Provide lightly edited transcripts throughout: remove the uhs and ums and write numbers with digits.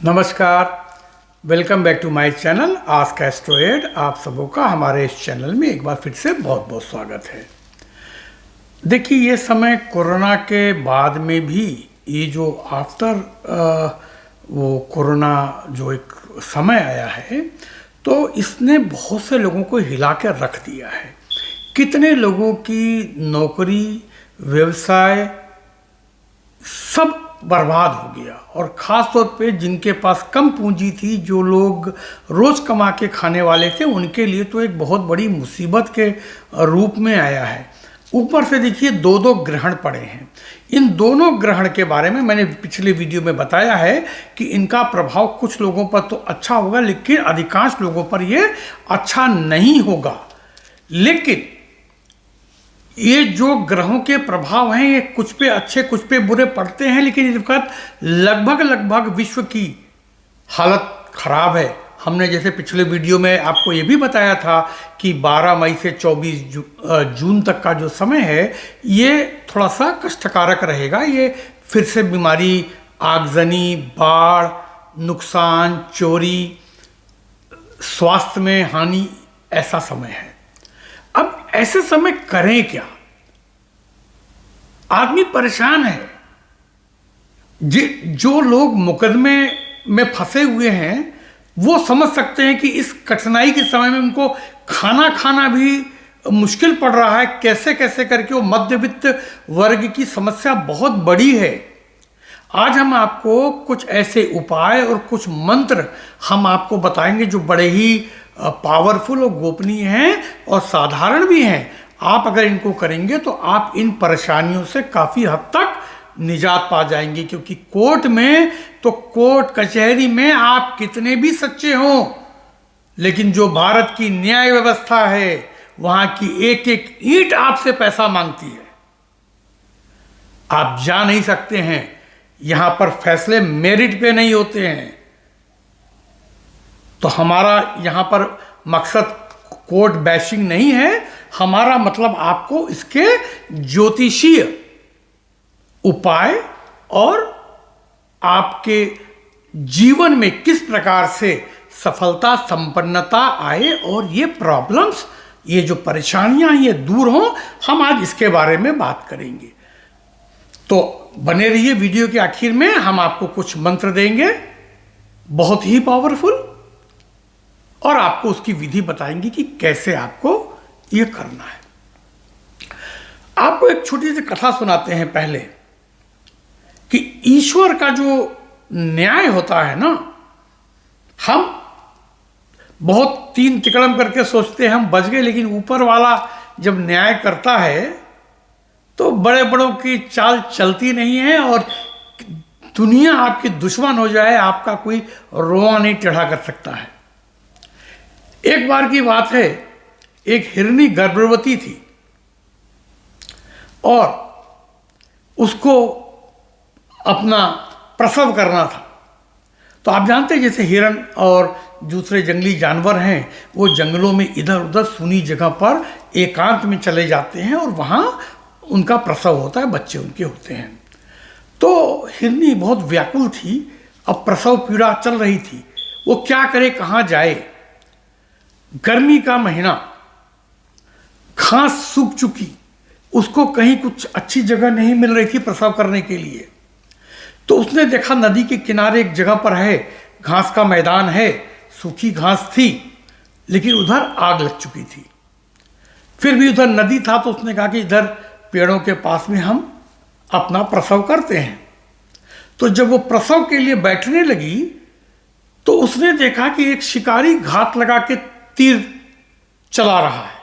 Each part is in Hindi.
नमस्कार, welcome back to my channel ask Astroed. आप सबों का हमारे इस चैनल में एक बार फिर से बहुत बहुत स्वागत है। देखिए, ये समय कोरोना के बाद में भी ये जो वो कोरोना जो एक समय आया है, तो इसने बहुत से लोगों को हिला कर रख दिया है। कितने लोगों की नौकरी, व्यवसाय सब बर्बाद हो गया, और ख़ास तौर पे जिनके पास कम पूंजी थी, जो लोग रोज़ कमा के खाने वाले थे, उनके लिए तो एक बहुत बड़ी मुसीबत के रूप में आया है। ऊपर से देखिए, दो दो ग्रहण पड़े हैं। इन दोनों ग्रहण के बारे में मैंने पिछले वीडियो में बताया है कि इनका प्रभाव कुछ लोगों पर तो अच्छा होगा, लेकिन अधिकांश लोगों पर ये अच्छा नहीं होगा। लेकिन ये जो ग्रहों के प्रभाव हैं, ये कुछ पे अच्छे कुछ पे बुरे पड़ते हैं, लेकिन इस वक्त लगभग विश्व की हालत खराब है। हमने जैसे पिछले वीडियो में आपको ये भी बताया था कि 12 मई से 24 जून तक का जो समय है, ये थोड़ा सा कष्टकारक रहेगा। ये फिर से बीमारी, आगजनी, बाढ़, नुकसान, चोरी, स्वास्थ्य में हानि, ऐसा समय है। अब ऐसे समय करें क्या? आदमी परेशान है। जो लोग मुकदमे में फंसे हुए हैं, वो समझ सकते हैं कि इस कठिनाई के समय में उनको खाना भी मुश्किल पड़ रहा है। कैसे कैसे करके वो मध्यवित्त वर्ग की समस्या बहुत बड़ी है। आज हम आपको कुछ ऐसे उपाय और कुछ मंत्र हम आपको बताएंगे जो बड़े ही पावरफुल और गोपनीय हैं और साधारण भी हैं। आप अगर इनको करेंगे तो आप इन परेशानियों से काफ़ी हद तक निजात पा जाएंगे। क्योंकि कोर्ट कचहरी में आप कितने भी सच्चे हों, लेकिन जो भारत की न्याय व्यवस्था है, वहां की एक एक ईंट आपसे पैसा मांगती है। आप जा नहीं सकते हैं। यहां पर फैसले मेरिट पे नहीं होते हैं। तो हमारा यहाँ पर मकसद कोर्ट बैशिंग नहीं है। हमारा मतलब आपको इसके ज्योतिषीय उपाय और आपके जीवन में किस प्रकार से सफलता, संपन्नता आए और ये प्रॉब्लम्स, ये जो परेशानियां ये दूर हों, हम आज इसके बारे में बात करेंगे। तो बने रहिए। वीडियो के आखिर में हम आपको कुछ मंत्र देंगे, बहुत ही पावरफुल, और आपको उसकी विधि बताएंगे कि कैसे आपको ये करना है। आपको एक छोटी सी कथा सुनाते हैं पहले, कि ईश्वर का जो न्याय होता है ना, हम बहुत तीन तिकड़म करके सोचते हैं हम बच गए, लेकिन ऊपर वाला जब न्याय करता है तो बड़े बड़ों की चाल चलती नहीं है, और दुनिया आपकी दुश्मन हो जाए, आपका कोई रोआ नहीं टेढ़ा कर सकता है। एक बार की बात है, एक हिरनी गर्भवती थी और उसको अपना प्रसव करना था। तो आप जानते हैं, जैसे हिरन और दूसरे जंगली जानवर हैं, वो जंगलों में इधर उधर सुनी जगह पर एकांत में चले जाते हैं और वहाँ उनका प्रसव होता है, बच्चे उनके होते हैं। तो हिरनी बहुत व्याकुल थी। अब प्रसव पीड़ा चल रही थी, वो क्या करे, कहाँ जाए। गर्मी का महीना, घास सूख चुकी, उसको कहीं कुछ अच्छी जगह नहीं मिल रही थी प्रसव करने के लिए। तो उसने देखा नदी के किनारे एक जगह पर है, घास का मैदान है, सूखी घास थी, लेकिन उधर आग लग चुकी थी। फिर भी उधर नदी था, तो उसने कहा कि इधर पेड़ों के पास में हम अपना प्रसव करते हैं। तो जब वो प्रसव के लिए बैठने लगी, तो उसने देखा कि एक शिकारी घात लगा के तीर चला रहा है।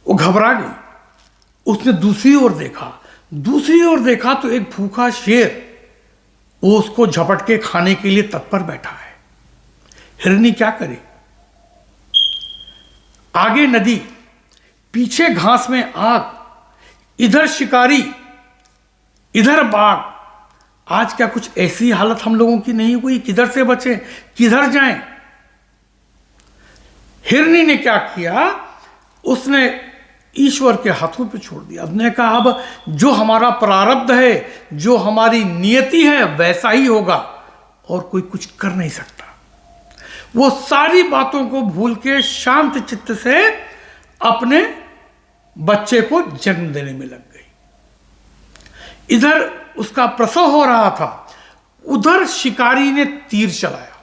वो घबरा गई। उसने दूसरी ओर देखा तो एक भूखा शेर वो उसको झपट के खाने के लिए तत्पर बैठा है। हिरनी क्या करे? आगे नदी, पीछे घास में आग, इधर शिकारी, इधर बाघ। आज क्या कुछ ऐसी हालत हम लोगों की नहीं हुई? किधर से बचे, किधर जाएं? हिरनी ने क्या किया? उसने ईश्वर के हाथों पे छोड़ दिया। उसने कहा, अब जो हमारा प्रारब्ध है, जो हमारी नियति है, वैसा ही होगा। और कोई कुछ कर नहीं सकता। वो सारी बातों को भूल के शांत चित्त से अपने बच्चे को जन्म देने में लग गई। इधर उसका प्रसव हो रहा था, उधर शिकारी ने तीर चलाया।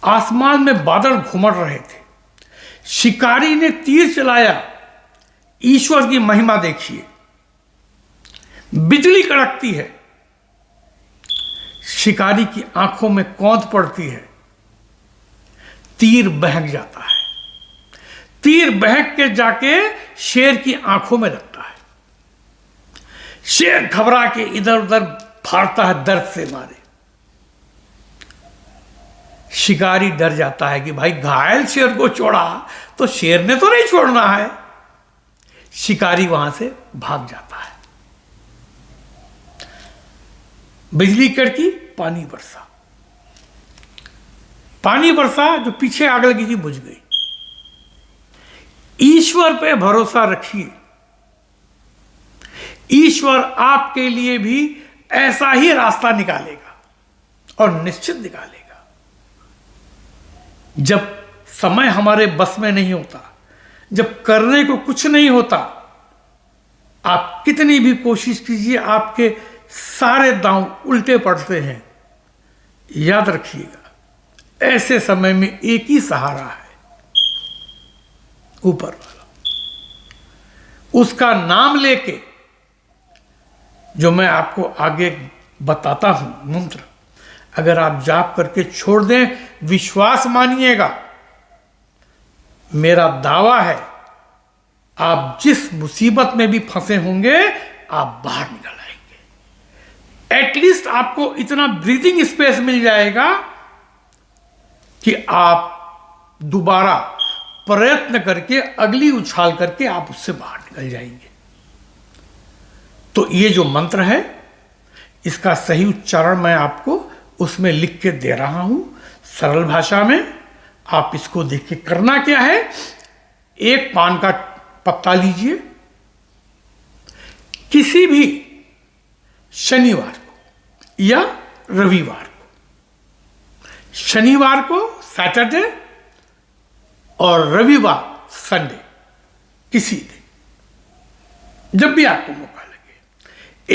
आसमान में बादल घुमड़ रहे थे, शिकारी ने तीर चलाया। ईश्वर की महिमा देखिए, बिजली कड़कती है, शिकारी की आंखों में कौंध पड़ती है, तीर बहक जाता है। तीर बहक के जाके शेर की आंखों में लगता है। शेर घबरा के इधर उधर फाड़ता है दर्द से मारे। शिकारी डर जाता है कि भाई घायल शेर को छोड़ा तो शेर ने तो नहीं छोड़ना है। शिकारी वहां से भाग जाता है। बिजली कड़की, पानी बरसा। पानी बरसा, जो पीछे आग लगी थी बुझ गई। ईश्वर पे भरोसा रखिए, ईश्वर आपके लिए भी ऐसा ही रास्ता निकालेगा और निश्चित निकालेगा। जब समय हमारे बस में नहीं होता, जब करने को कुछ नहीं होता, आप कितनी भी कोशिश कीजिए, आपके सारे दांव उल्टे पड़ते हैं। याद रखिएगा, ऐसे समय में एक ही सहारा है, ऊपर वाला। उसका नाम लेके, जो मैं आपको आगे बताता हूं मंत्र, अगर आप जाप करके छोड़ दें, विश्वास मानिएगा, मेरा दावा है आप जिस मुसीबत में भी फंसे होंगे आप बाहर निकल आएंगे। एटलीस्ट आपको इतना ब्रीदिंग स्पेस मिल जाएगा कि आप दोबारा प्रयत्न करके अगली उछाल करके आप उससे बाहर निकल जाएंगे। तो ये जो मंत्र है, इसका सही उच्चारण मैं आपको उसमें लिख के दे रहा हूं सरल भाषा में। आप इसको देख के करना क्या है, एक पान का पत्ता लीजिए, किसी भी शनिवार को या रविवार को, शनिवार को सैटरडे और रविवार संडे, किसी दिन जब भी आपको मौका लगे,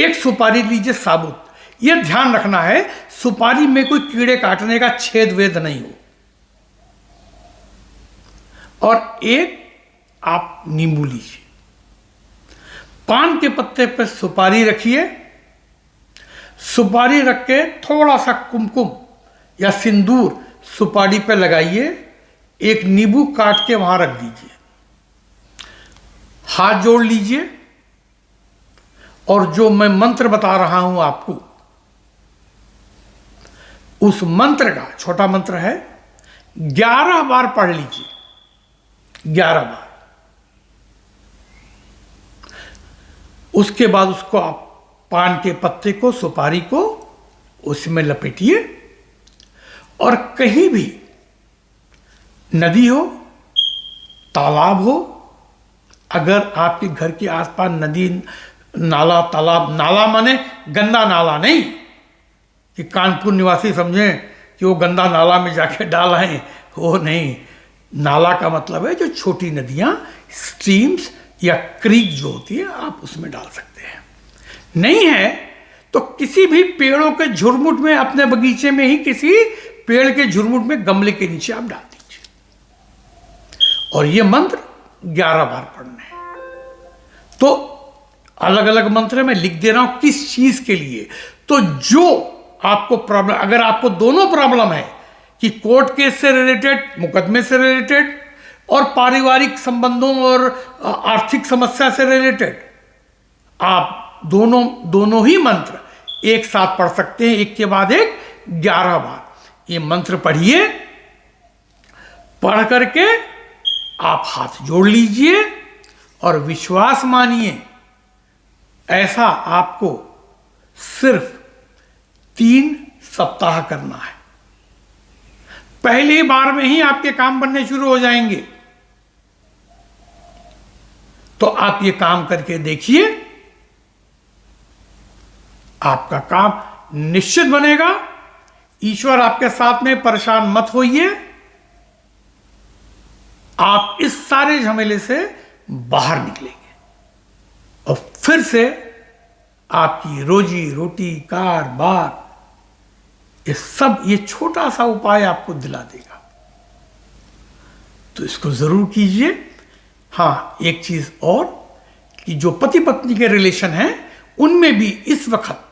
एक सुपारी लीजिए साबुत। यह ध्यान रखना है सुपारी में कोई कीड़े काटने का छेद वेद नहीं हो। और एक आप नींबू लीजिए, पान के पत्ते पर सुपारी रखिए, सुपारी रख के थोड़ा सा कुमकुम या सिंदूर सुपारी पे लगाइए, एक नींबू काट के वहां रख दीजिए, हाथ जोड़ लीजिए और जो मैं मंत्र बता रहा हूं आपको, उस मंत्र का छोटा मंत्र है, 11 बार पढ़ लीजिए, 11 बार। उसके बाद उसको आप पान के पत्ते को, सुपारी को उसमें लपेटिए और कहीं भी नदी हो, तालाब हो, अगर आपके घर के आसपास नदी, नाला, तालाब, नाला माने गंदा नाला नहीं कि कानपुर निवासी समझें कि वो गंदा नाला में जाके डाल आए, वो नहीं। नाला का मतलब है जो छोटी नदियां, स्ट्रीम्स या क्रीक जो होती है, आप उसमें डाल सकते हैं। नहीं है तो किसी भी पेड़ों के झुरमुट में, अपने बगीचे में ही किसी पेड़ के झुरमुट में, गमले के नीचे आप डाल दीजिए और ये मंत्र 11 बार पढ़ने हैं। तो अलग अलग मंत्र मैं लिख दे रहा हूं किस चीज के लिए। तो जो आपको प्रॉब्लम, अगर आपको दोनों प्रॉब्लम है कि कोर्ट केस से रिलेटेड, मुकदमे से रिलेटेड और पारिवारिक संबंधों और आर्थिक समस्या से रिलेटेड, आप दोनों ही मंत्र एक साथ पढ़ सकते हैं, एक के बाद एक 11 बार। ये मंत्र पढ़िए, पढ़ करके आप हाथ जोड़ लीजिए और विश्वास मानिए, ऐसा आपको सिर्फ 3 सप्ताह करना है। पहली बार में ही आपके काम बनने शुरू हो जाएंगे। तो आप ये काम करके देखिए, आपका काम निश्चित बनेगा। ईश्वर आपके साथ में, परेशान मत होइए। आप इस सारे झमेले से बाहर निकलेंगे और फिर से आपकी रोजी रोटी, कार बार, ये छोटा सा उपाय आपको दिला देगा। तो इसको जरूर कीजिए। हाँ, एक चीज और कि जो पति पत्नी के रिलेशन हैं उनमें भी इस वक्त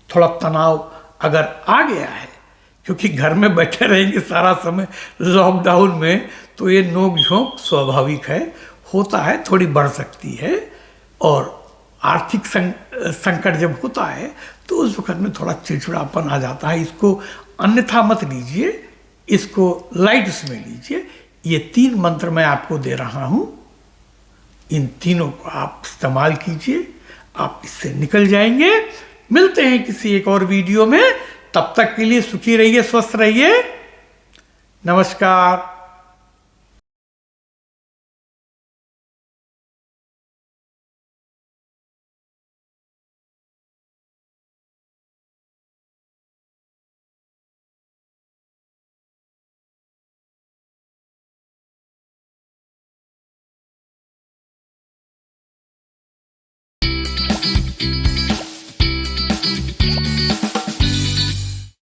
थोड़ा तनाव अगर आ गया है, क्योंकि घर में बैठे रहेंगे सारा समय लॉकडाउन में, तो ये नोक झोंक स्वाभाविक है, होता है, थोड़ी बढ़ सकती है। और आर्थिक संकट जब होता है तो उस वक्त में थोड़ा चिड़चिड़ापन आ जाता है। इसको अन्यथा मत लीजिए, इसको लाइट उसमें लीजिए। ये 3 मंत्र मैं आपको दे रहा हूं, इन तीनों को आप इस्तेमाल कीजिए, आप इससे निकल जाएंगे। मिलते हैं किसी एक और वीडियो में, तब तक के लिए सुखी रहिए, स्वस्थ रहिए। नमस्कार।